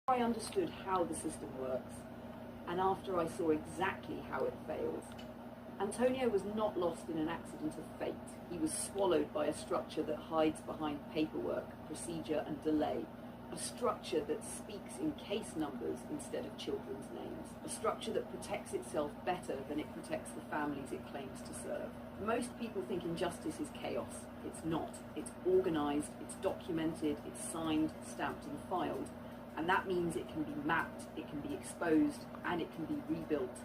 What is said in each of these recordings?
I understood how the system works, and after I saw exactly how it fails, Antonio was not lost in an accident of fate. He was swallowed by a structure that hides behind paperwork, procedure and delay. A structure that speaks in case numbers instead of children's names. A structure that protects itself better than it protects the families it claims to serve. Most people think injustice is chaos. It's not. It's organised, it's documented, it's signed, stamped and filed. And that means it can be mapped, it can be exposed, and it can be rebuilt.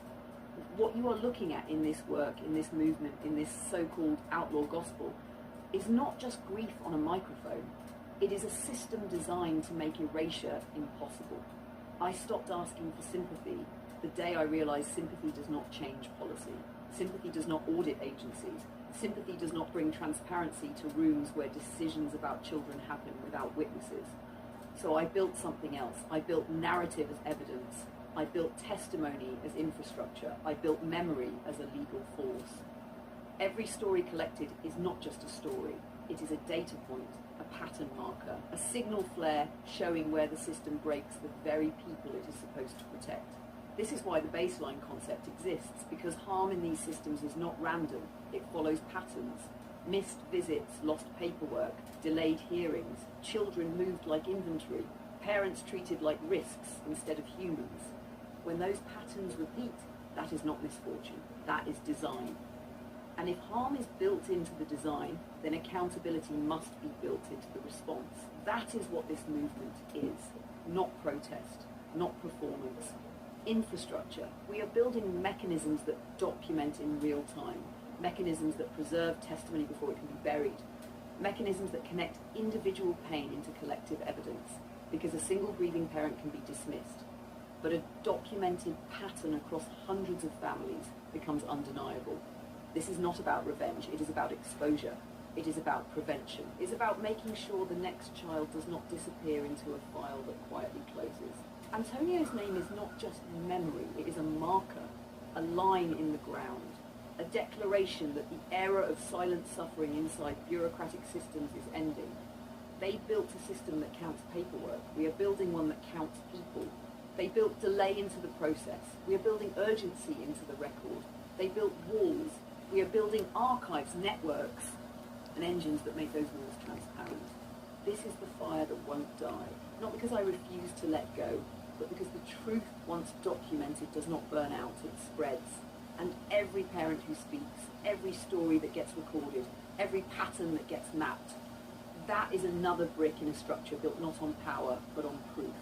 What you are looking at in this work, in this movement, in this so-called outlaw gospel, is not just grief on a microphone. It is a system designed to make erasure impossible. I stopped asking for sympathy the day I realised sympathy does not change policy. Sympathy does not audit agencies. Sympathy does not bring transparency to rooms where decisions about children happen without witnesses. So I built something else. I built narrative as evidence. I built testimony as infrastructure. I built memory as a legal force. Every story collected is not just a story. It is a data point, a pattern marker, a signal flare showing where the system breaks the very people it is supposed to protect. This is why the baseline concept exists, because harm in these systems is not random. It follows patterns. Missed visits, lost paperwork, delayed hearings, children moved like inventory, parents treated like risks instead of humans. When those patterns repeat, that is not misfortune, that is design. And if harm is built into the design, then accountability must be built into the response. That is what this movement is, not protest, not performance. Infrastructure. We are building mechanisms that document in real time, mechanisms that preserve testimony before it can be buried, mechanisms that connect individual pain into collective evidence, because a single grieving parent can be dismissed, but a documented pattern across hundreds of families becomes undeniable. This is not about revenge, it is about exposure. It is about prevention. It's about making sure the next child does not disappear into a file that quietly closes. Antonio's name is not just memory, it is a marker, a line in the ground, a declaration that the era of silent suffering inside bureaucratic systems is ending. They built a system that counts paperwork. We are building one that counts people. They built delay into the process. We are building urgency into the record. They built walls. We are building archives, networks, and engines that make those walls transparent. This is the fire that won't die. Not because I refuse to let go, but because the truth, once documented, does not burn out, it spreads. And every parent who speaks, every story that gets recorded, every pattern that gets mapped, that is another brick in a structure built not on power, but on proof.